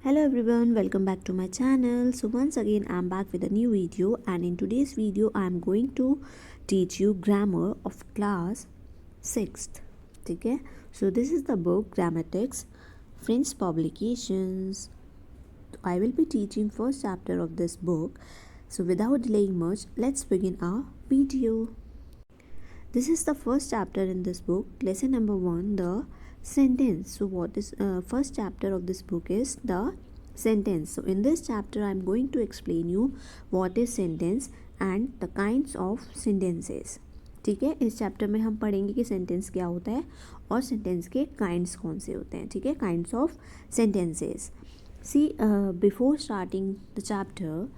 Hello everyone, welcome back to my channel. So once again I'm back with a new video, and in today's video I'm going to teach you grammar of class 6th. ठीक है, so this is the book Grammatics, French Publications. I will be teaching first chapter of this book. So without delaying much, let's begin our video. This is the first chapter in this book. Lesson number 1, the sentence. So what is first chapter of this book is the sentence. So in this chapter I am going to explain you what is sentence and the kinds of sentences. ठीक है, इस chapter में हम पढ़ेंगे कि sentence क्या होता है और सेंटेंस के काइंड्स कौन से होते हैं. ठीक है, kinds of sentences. See before starting the chapter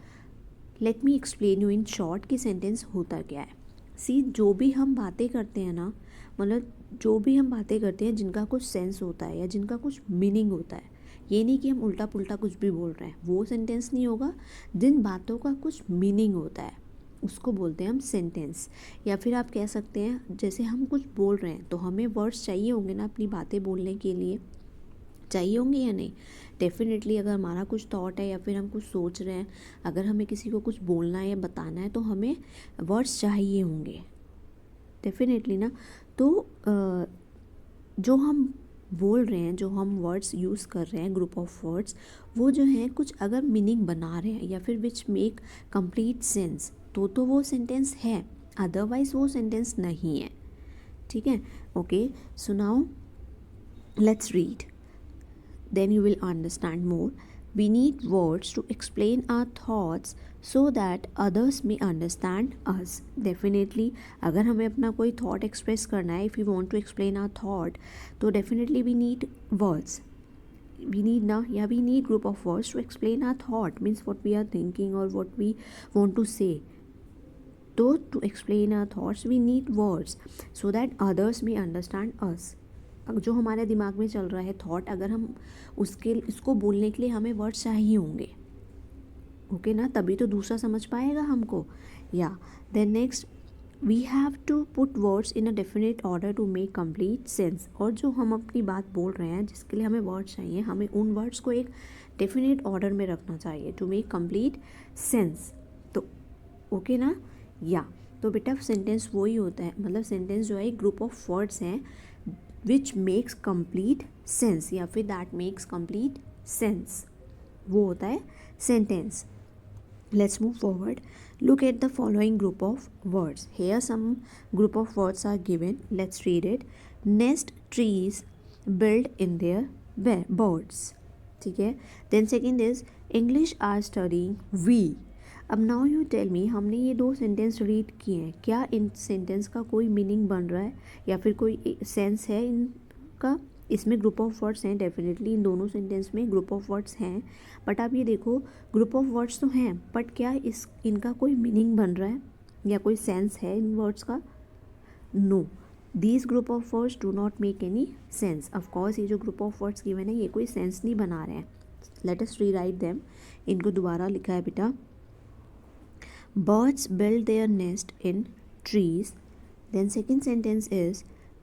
let me explain you in short कि सेंटेंस होता क्या है. सी जो भी हम बातें करते हैं ना, मतलब जो भी हम बातें करते हैं जिनका कुछ सेंस होता है या जिनका कुछ मीनिंग होता है, ये नहीं कि हम उल्टा पुल्टा कुछ भी बोल रहे हैं, वो सेंटेंस नहीं होगा. जिन बातों का कुछ मीनिंग होता है उसको बोलते हैं हम सेंटेंस. या फिर आप कह सकते हैं जैसे हम कुछ बोल रहे हैं तो हमें वर्ड्स चाहिए होंगे ना अपनी बातें बोलने के लिए, चाहिए होंगे या नहीं. डेफिनेटली अगर हमारा कुछ थॉट है या फिर हम कुछ सोच रहे हैं, अगर हमें किसी को कुछ बोलना है या बताना है तो हमें वर्ड्स चाहिए होंगे डेफिनेटली ना. तो जो हम बोल रहे हैं, जो हम वर्ड्स यूज़ कर रहे हैं, ग्रुप ऑफ वर्ड्स, वो जो हैं कुछ अगर मीनिंग बना रहे हैं या फिर विच मेक कंप्लीट सेंस, तो वो सेंटेंस है, अदरवाइज वो सेंटेंस नहीं है. ठीक है, okay. So now let's read, then you will understand more. We need words to explain our thoughts so that others may understand us. Definitely अगर हमें अपना कोई thought express करना है, if we want to explain our thought, तो definitely we need words. We need ना, या we need group of words to explain our thought, means what we are thinking or what we want to say. तो to explain our thoughts we need words so that others may understand us. जो हमारे दिमाग में चल रहा है thought, अगर हम इसको बोलने के लिए हमें वर्ड्स चाहिए होंगे, ओके ना, तभी तो दूसरा समझ पाएगा हमको. या then next, we have to put words in a definite order to make complete sense. और जो हम अपनी बात बोल रहे हैं जिसके लिए हमें वर्ड्स चाहिए, हमें उन वर्ड्स को एक डेफिनेट ऑर्डर में रखना चाहिए टू मेक कंप्लीट सेंस. तो ओके ना. या तो बेटा सेंटेंस वही होता है, मतलब सेंटेंस जो है एक ग्रुप ऑफ वर्ड्स हैं विच मेक्स कंप्लीट सेंस या फिर दैट मेक्स कंप्लीट सेंस, वो होता है sentence. Let's move forward. Look at the following group of words. Here some group of words are given. Let's read it. Nest, trees, build in their birds. ठीक है. Then second is English are studying we. अब now you tell me, हमने ये दो sentence read किए हैं, क्या इन sentence का कोई मीनिंग बन रहा है या फिर कोई सेंस है इनका. इसमें ग्रुप ऑफ वर्ड्स हैं, डेफिनेटली इन दोनों सेंटेंस में ग्रुप ऑफ वर्ड्स हैं. बट आप ये देखो, ग्रुप ऑफ वर्ड्स तो हैं बट क्या इनका कोई मीनिंग बन रहा है या कोई सेंस है इन वर्ड्स का. No, these group of words do not make any sense. Of course ये जो ग्रुप ऑफ वर्ड्स गिवन है ये कोई सेंस नहीं बना रहे हैं. Let us rewrite them. इनको दोबारा लिखा है बेटा. Birds build their nest in trees. Then second sentence is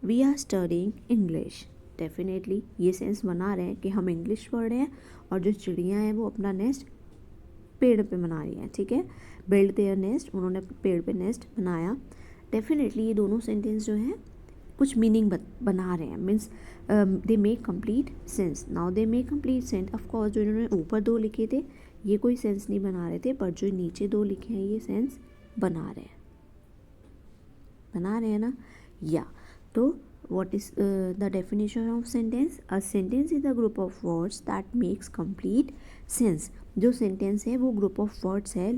we are studying English. Definitely ये सेंस बना रहे हैं कि हम इंग्लिश पढ़ रहे हैं और जो चिड़ियाँ हैं वो अपना नेस्ट पेड़ पे बना रही हैं. ठीक है, build their nest, उन्होंने पेड़ पे नेस्ट बनाया. डेफिनेटली ये दोनों सेंटेंस जो हैं कुछ मीनिंग बना रहे हैं, means they make complete sense. Now they make complete sense. Of course जो इन्होंने ऊपर दो लिखे थे ये कोई सेंस नहीं बना रहे थे, पर जो नीचे दो लिखे हैं ये सेंस बना रहे हैं ना. या तो what is the definition of sentence. A sentence is a group of words that makes complete sense. जो सेंटेंस है वो ग्रुप ऑफ वर्ड्स है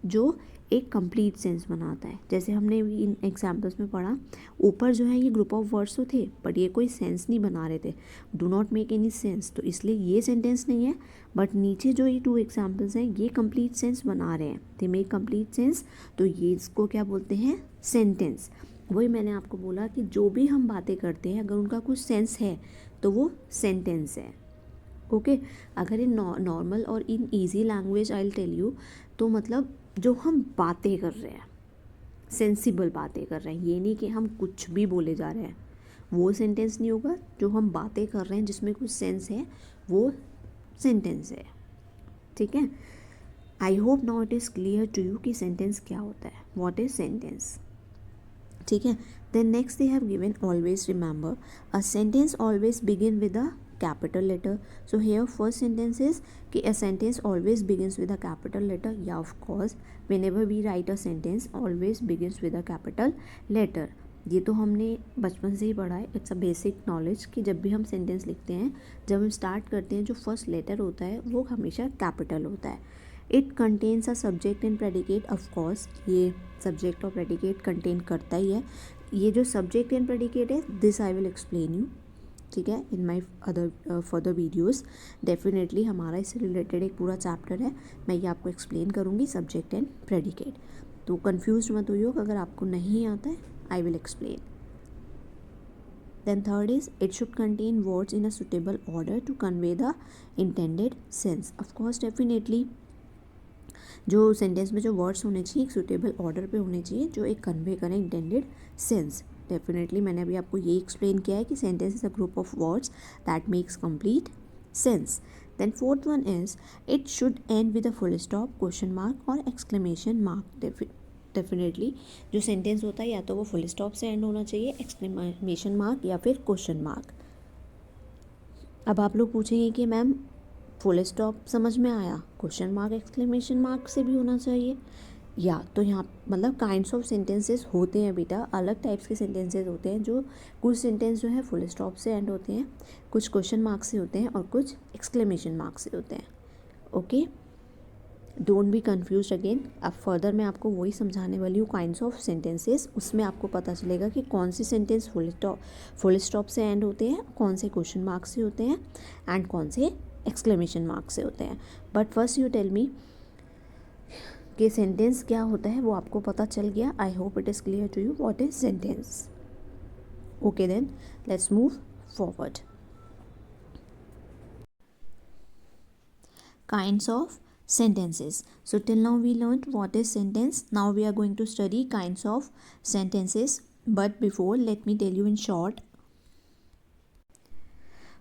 जो एक कंप्लीट सेंस बनाता है. जैसे हमने इन एग्जाम्पल्स में पढ़ा, ऊपर जो है ये ग्रुप ऑफ वर्ड्स तो थे बट ये कोई सेंस नहीं बना रहे थे, do not make any sense, तो इसलिए ये सेंटेंस नहीं है. बट नीचे जो ये 2 एग्जाम्पल्स हैं ये कंप्लीट सेंस बना रहे हैं, दे मेक कंप्लीट सेंस, तो ये इसको क्या बोलते हैं, सेंटेंस. वही मैंने आपको बोला कि जो भी हम बातें करते हैं अगर उनका कुछ सेंस है तो वो सेंटेंस है. ओके. अगर इन नॉर्मल और in easy language I will tell you, तो मतलब जो हम बातें कर रहे हैं, सेंसिबल बातें कर रहे हैं, ये नहीं कि हम कुछ भी बोले जा रहे हैं, वो सेंटेंस नहीं होगा. जो हम बातें कर रहे हैं जिसमें कुछ सेंस है वो सेंटेंस है, ठीक है। I hope now it is clear to you कि सेंटेंस क्या होता है, व्हाट इज सेंटेंस, ठीक है। Then next they have given always remember a sentence always begin with a capital letter. So here first sentence is कि a sentence always begins with a capital letter. Yeah, of course, whenever we write a sentence always begins with a capital letter. ये तो हमने बचपन से ही पढ़ा है, it's a basic knowledge कि जब भी हम सेंटेंस लिखते हैं, जब हम स्टार्ट करते हैं, जो फर्स्ट लेटर होता है वो हमेशा कैपिटल होता है. It contains a subject and predicate. Of course ये सब्जेक्ट और प्रेडिकेट कंटेन करता ही है. ये जो सब्जेक्ट एंड प्रेडिकेट है, this I will explain you, ठीक है, in my other further videos. Definitely हमारा इससे रिलेटेड एक पूरा चैप्टर है, मैं ये आपको एक्सप्लेन करूँगी सब्जेक्ट एंड प्रेडिकेट. तो कन्फ्यूज मत होइए, अगर आपको नहीं आता है I will explain. Then third is it should contain words in a suitable order to convey the intended sense. Of course definitely जो सेंटेंस में जो वर्ड्स होने चाहिए एक सुटेबल ऑर्डर पे होने चाहिए जो एक कन्वे करें इंटेंडेड सेंस. डेफिनेटली मैंने अभी आपको ये एक्सप्लेन किया है कि sentence is a group of words that makes complete sense. Then fourth one is it should end with a full stop, question mark और एक्सक्लेमेशन मार्क. डेफिनेटली जो सेंटेंस होता है या तो वो फुल स्टॉप से एंड होना चाहिए, एक्सक्लेमेशन मार्क या फिर क्वेश्चन मार्क. अब आप लोग पूछेंगे कि मैम फुल स्टॉप समझ में आया, क्वेश्चन मार्क एक्सक्लेमेशन मार्क से भी होना चाहिए. या तो यहाँ मतलब काइंड्स ऑफ सेंटेंसेस होते हैं बेटा, अलग टाइप्स के सेंटेंसेस होते हैं. जो कुछ सेंटेंस जो है फुल स्टॉप से एंड होते हैं, कुछ क्वेश्चन मार्क से होते हैं और कुछ एक्सक्लेमेशन मार्क से होते हैं. Okay, don't be confuse again. अब फर्दर मैं आपको वही समझाने वाली हूँ काइंड्स ऑफ सेंटेंसेस. उसमें आपको पता चलेगा कि कौन से सेंटेंस फुल स्टॉप से एंड होते हैं, कौन से क्वेश्चन मार्क से होते हैं एंड कौन से एक्सक्लेमेशन मार्क से होते हैं. But first you tell me कि सेंटेंस क्या होता है, वो आपको पता चल गया. I hope it is clear to you what is sentence. Okay then let's move forward. Kinds of sentences. So till now we learned what is sentence. Now we are going to study kinds of sentences. But before, let me tell you in short.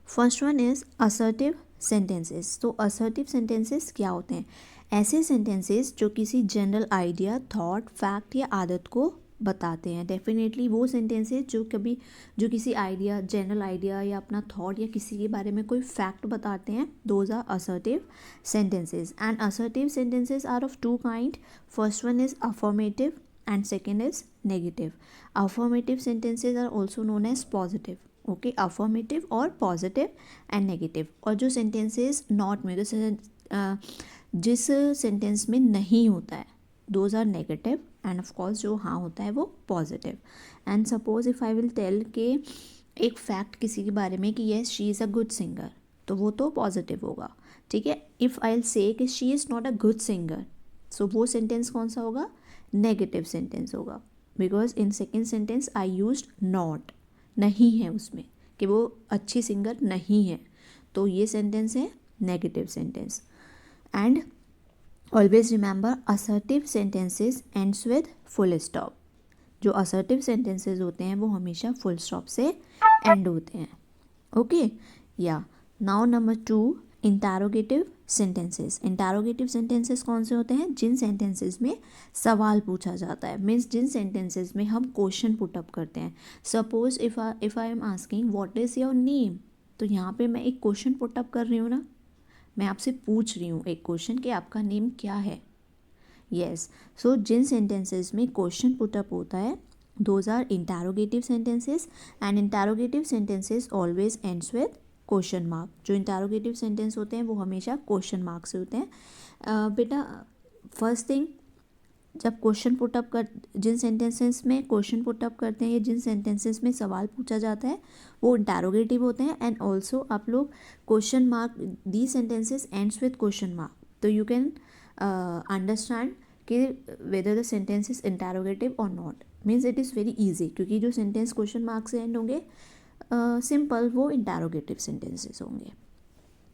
First one is assertive sentences. तो assertive sentences क्या होते हैं? ऐसे sentences जो किसी general idea, thought, fact या आदत को बताते हैं. डेफिनेटली वो सेंटेंसेस जो किसी आइडिया, जनरल आइडिया या अपना थॉट या किसी के बारे में कोई फैक्ट बताते हैं, those are assertive sentences. And assertive sentences are of two kind. First one is affirmative and second is negative. Affirmative sentences are also known as positive. Okay, affirmative और पॉजिटिव एंड नेगेटिव. और जो sentences not में, जिस sentence में नहीं होता है, those are negative. And of course जो हाँ होता है वो positive. And suppose if I will tell के एक फैक्ट किसी के बारे में कि yes she is a good singer, तो वो तो पॉजिटिव होगा, ठीक है. इफ़ आई विल से कि she is not a good singer, so वो सेंटेंस कौन सा होगा? नेगेटिव सेंटेंस होगा. Because in second sentence I used not, नहीं है उसमें, कि वो अच्छी सिंगर नहीं है, तो ये सेंटेंस है negative sentence. And always remember assertive sentences ends with full stop. जो असर्टिव सेंटेंसेस होते हैं वो हमेशा फुल स्टॉप से एंड होते हैं. ओके, या now number 2, interrogative sentences. Interrogative sentences कौन से होते हैं? जिन सेंटेंसेस में सवाल पूछा जाता है, मीन्स जिन सेंटेंसेस में हम क्वेश्चन पुटअप करते हैं. Suppose if I am asking what is your name, तो यहाँ पे मैं एक क्वेश्चन पुटअप कर रही हूँ ना, मैं आपसे पूछ रही हूँ एक क्वेश्चन कि आपका नेम क्या है. येस, सो जिन सेंटेंसेस में क्वेश्चन पुटअप होता है, those are interrogative sentences. And interrogative sentences always ends with question mark. जो इंटैरोगेटिव सेंटेंस होते हैं वो हमेशा क्वेश्चन मार्क से होते हैं. बेटा फर्स्ट थिंग, जब क्वेश्चन पुटअप कर, जिन सेंटेंसेस में क्वेश्चन पुटअप करते हैं या जिन सेंटेंसेस में सवाल पूछा जाता है वो इंटैरोगेटिव होते हैं. एंड ऑल्सो आप लोग question mark, the sentences ends with question mark, तो यू कैन अंडरस्टैंड कि whether the sentence is interrogative or not. Means it is very easy, क्योंकि जो सेंटेंस क्वेश्चन मार्क से एंड होंगे सिंपल, वो इंटैरोगेटिव सेंटेंसेस होंगे.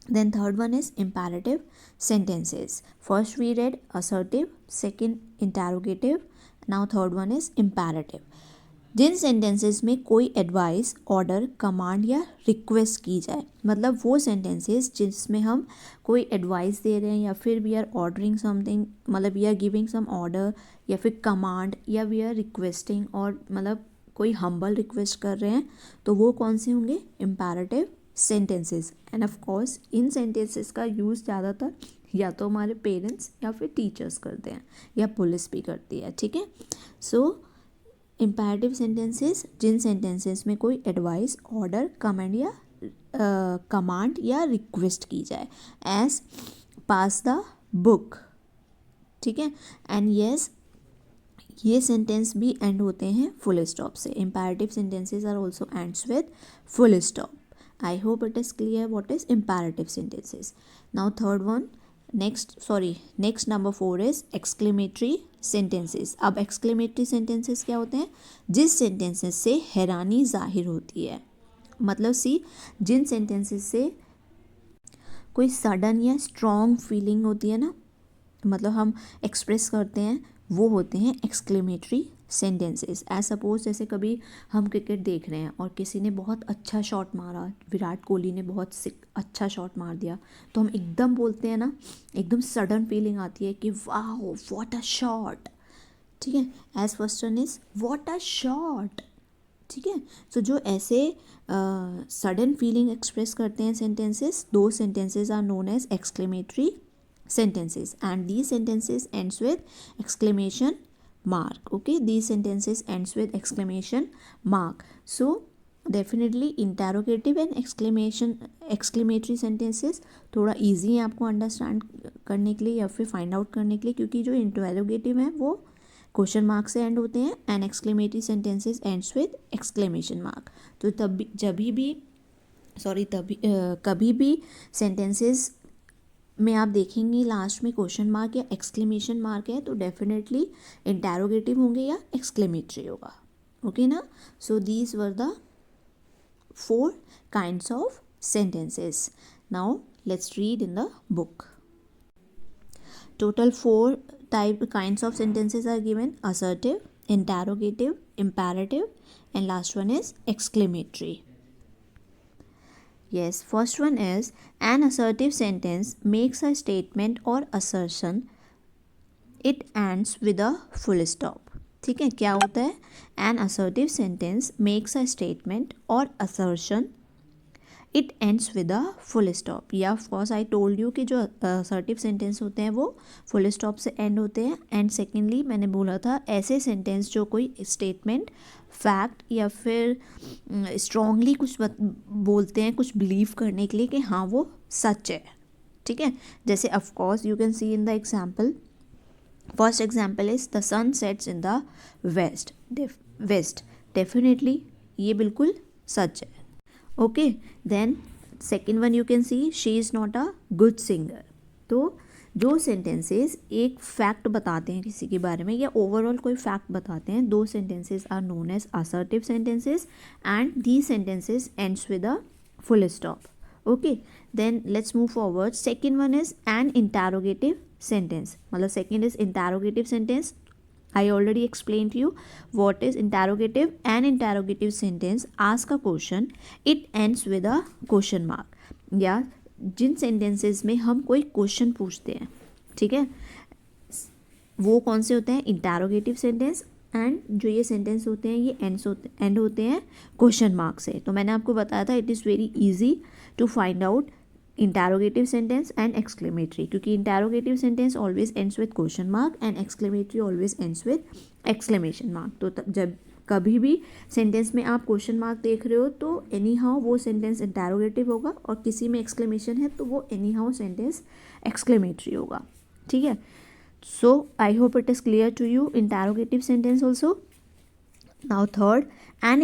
Then third one is imperative sentences. First we read assertive, second interrogative, now third one is imperative. जिन sentences में कोई advice, order, command या रिक्वेस्ट की जाए, मतलब वो सेंटेंसेस जिसमें हम कोई एडवाइस दे रहे हैं या फिर वी आर ऑर्डरिंग समथिंग, मतलब we are giving some order या फिर कमांड, या वी आर रिक्वेस्टिंग और मतलब कोई हम्बल रिक्वेस्ट कर रहे हैं, तो वो कौन से होंगे? Imperative sentences. And of course in sentences का यूज़ ज़्यादातर या तो हमारे पेरेंट्स या फिर टीचर्स करते हैं या पुलिस भी करती है, ठीक है। सो इम्पेरेटिव सेंटेंसेस, जिन सेंटेंसेस में कोई एडवाइस, ऑर्डर, कमांड या रिक्वेस्ट की जाए, एज पास द बुक, ठीक है। एंड यस, ये सेंटेंस भी एंड होते हैं फुल स्टॉप से। Imperative sentences are also ends with full stop. I hope it is clear what is imperative sentences. Now third one, next number 4 is exclamatory sentences. अब exclamatory sentences क्या होते हैं? जिस sentences से हैरानी जाहिर होती है, मतलब जिन sentences से कोई सडन या स्ट्रॉन्ग फीलिंग होती है ना, मतलब हम एक्सप्रेस करते हैं, वो होते हैं एक्सक्लेमेटरी सेंटेंसेस। एज सपोज जैसे कभी हम क्रिकेट देख रहे हैं और किसी ने बहुत अच्छा शॉट मारा, विराट कोहली ने बहुत अच्छा शॉट मार दिया, तो हम एकदम बोलते हैं ना, एकदम सडन फीलिंग आती है कि वाह व्हाट अ शॉट, ठीक है। As first one is what a shot, ठीक है। सो जो ऐसे सडन फीलिंग एक्सप्रेस करते हैं सेंटेंसेस, दो sentences are known as exclamatory sentences, and these sentences ends with exclamation mark. Okay, these sentences ends with exclamation mark. So definitely interrogative and exclamatory sentences थोड़ा easy है आपको understand करने के लिए या फिर find out करने के लिए, क्योंकि जो interrogative है वो क्वेश्चन मार्क से एंड होते हैं and exclamatory sentences ends with exclamation mark. तो कभी भी सेंटेंसेस में आप देखेंगे लास्ट में क्वेश्चन मार्क या एक्सक्लेमेशन मार्क है, तो डेफिनेटली इंटैरोगेटिव होंगे या एक्सक्लेमेटरी होगा। ओके ना। So these were the 4 kinds of sentences. Now let's read in the book. Total 4 kinds of sentences are given: assertive, interrogative, imperative, and last one is exclamatory. Yes, first one is an assertive sentence makes a statement or assertion. It ends with a full stop. ठीक है, क्या होता है? An assertive sentence makes a statement or assertion. It ends with a full stop. या of course I told you कि जो assertive sentence होते हैं वो full stop से end होते हैं. एंड सेकेंडली मैंने बोला था ऐसे सेंटेंस जो कोई स्टेटमेंट, फैक्ट या फिर स्ट्रांगली कुछ बोलते हैं, कुछ बिलीव करने के लिए कि हाँ वो सच है, ठीक है. जैसे of course you can see in the example. First example is the sun sets in the west. Definitely ये बिल्कुल सच है. Okay, then second one you can see she is not a good singer. तो जो sentences एक fact बताते हैं किसी के बारे में या ओवरऑल कोई फैक्ट बताते हैं, those sentences are known as assertive sentences and these sentences ends with a full stop. Okay, then let's move forward. Second one is an interrogative sentence. मतलब second is interrogative sentence. I already explained to you what is interrogative. An interrogative sentence ask a question, it ends with a question mark. या जिन sentences में हम कोई question पूछते हैं, ठीक है, वो कौन से होते हैं? Interrogative sentence. एंड जो ये सेंटेंस होते हैं ये एंड होते हैं क्वेश्चन मार्क से. तो मैंने आपको बताया था it is very easy to find out interrogative sentence and exclamatory, क्योंकि interrogative sentence always ends with question mark and exclamatory always ends with exclamation mark. तो जब कभी भी सेंटेंस में आप क्वेश्चन मार्क देख रहे हो तो एनी हाउ वो सेंटेंस इंटैरोगेटिव होगा, और किसी में एक्सक्लेमेशन है तो वो एनी हाउ सेंटेंस एक्सक्लेमेटरी होगा, ठीक है. So I hope it is clear to you interrogative sentence also. Now third, an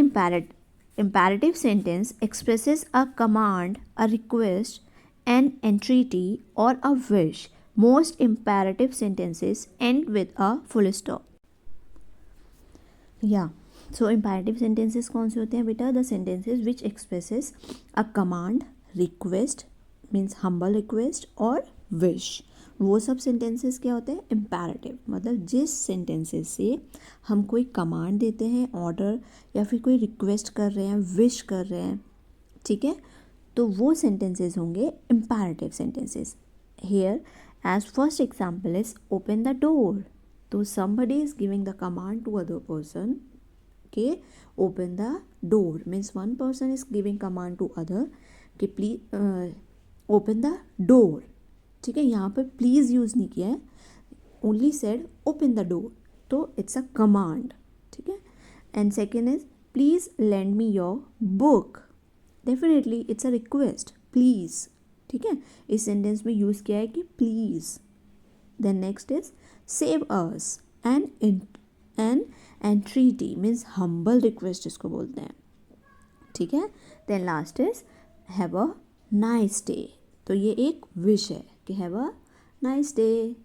imperative sentence expresses a command, a request, an entreaty or a wish. Most imperative sentences end with a full stop. Yeah, so imperative sentences कौन से होते हैं बेटा? The sentences which expresses a command, request means humble request or wish. वो सब sentences क्या होते हैं, इम्पेरेटिव, मतलब जिस सेंटेंसेस से हम कोई कमांड देते हैं, ऑर्डर, या फिर कोई रिक्वेस्ट कर रहे हैं, विश कर रहे हैं, ठीक है, तो वो सेंटेंसेस होंगे imperative sentences. Here as first example is open the door, तो somebody is giving the command to other person, okay, open the door means one person is giving command to other कि please open the door, ठीक है, यहाँ पर please use नहीं किया है, only said open the door, तो it's a command, ठीक है। And second is please lend me your book, definitely it's a request, please, ठीक है, इस सेंटेंस में यूज़ किया है कि please. Then next is save us, an entreaty means humble request इसको बोलते हैं, ठीक है। Then last is have a nice day, तो ये एक विश है कि हैव अ नाइस डे,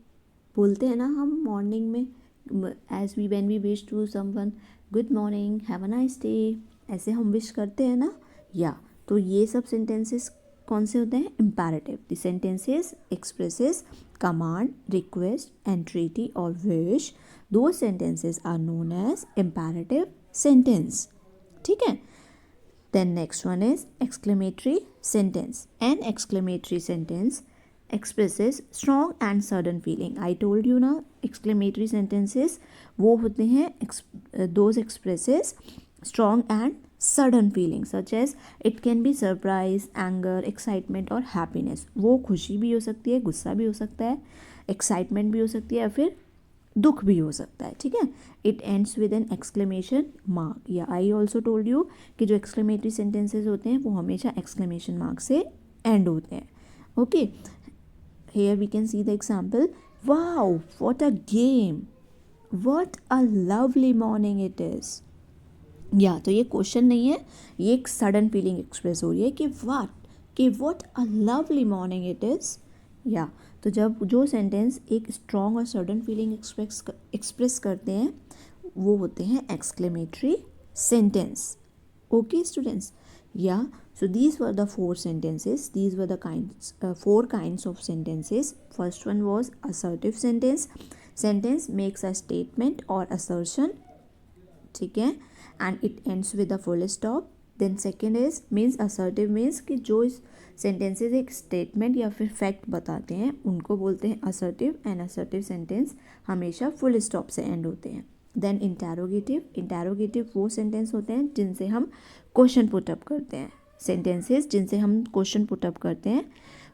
बोलते हैं ना हम मॉर्निंग में, as we when we wish to someone good morning, have a nice day, ऐसे हम विश करते हैं ना, या तो ये सब सेंटेंसेस कौन से होते हैं, imperative. The sentences expresses command, request, entreaty और wish, those sentences are known as imperative sentence, ठीक है। Then next one is exclamatory sentence. An exclamatory sentence expresses strong and sudden feeling. I told you ना exclamatory sentences वो होते हैं those expresses strong and sudden feeling such as it can be surprise, anger, excitement और happiness. वो खुशी भी हो सकती है, गुस्सा भी हो सकता है, excitement भी हो सकती है, या फिर दुख भी हो सकता है, ठीक है। It ends with an exclamation mark, या आई ऑल्सो टोल्ड यू कि जो एक्सक्लेमेटरी सेंटेंसेज होते हैं वो हमेशा एक्सक्लेमेशन मार्क से एंड होते हैं, okay. Here we can see the example, wow what a game, what a lovely morning it is, या तो ये क्वेश्चन नहीं है, ये एक सडन फीलिंग एक्सप्रेस हो रही है कि what a lovely morning it is, या तो जब जो सेंटेंस एक स्ट्रॉन्ग और सडन फीलिंग एक्सप्रेस करते हैं वो होते हैं एक्सक्लेमेटरी सेंटेंस, ओके स्टूडेंट्स। या so these were the four sentences, these were the four kinds of sentences. First one was assertive sentence makes a statement or assertion, ठीक है, and it ends with a full stop. Then second is means assertive means कि जो इस sentences एक statement या फिर fact बताते हैं उनको बोलते हैं असर्टिव, एंड असर्टिव सेंटेंस हमेशा फुल स्टॉप से एंड होते हैं। देन इंटेरोगेटिव वो सेंटेंस होते हैं जिनसे हम क्वेश्चन पुटअप करते हैं, सेंटेंसेस जिनसे हम क्वेश्चन पुटअप करते हैं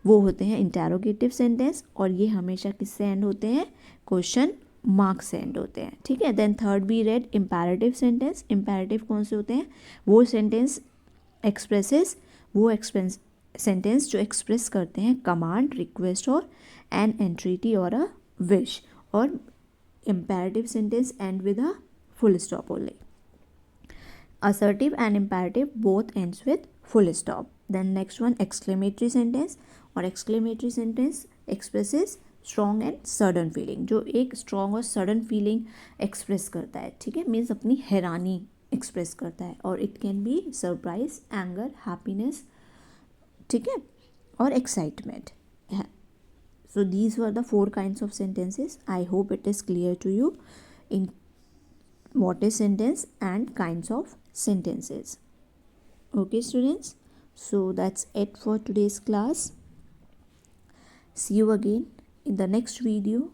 वो होते हैं इंटेरोगेटिव सेंटेंस, और ये हमेशा किससे एंड होते हैं, क्वेश्चन मार्क से एंड होते हैं, ठीक है। Then third be read imperative sentence, imperative कौन से होते हैं, वो सेंटेंस एक्सप्रेसेस वो सेंटेंस जो एक्सप्रेस करते हैं कमांड, रिक्वेस्ट और एन एंट्रीटी और अ विश, और imperative sentence end with a full stop only. Assertive and imperative both ends with full stop. Then next one exclamatory sentence, और exclamatory sentence expresses strong and sudden feeling, जो एक strong और sudden feeling express करता है, ठीक है, means अपनी हैरानी express करता है, और it can be surprise, anger, happiness, ठीक है, और excitement. So these were the four kinds of sentences. I hope it is clear to you in what is sentence and kinds of sentences. Okay students, so that's it for today's class. See you again in the next video.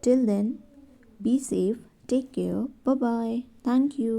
Till then, be safe, take care, bye bye, thank you.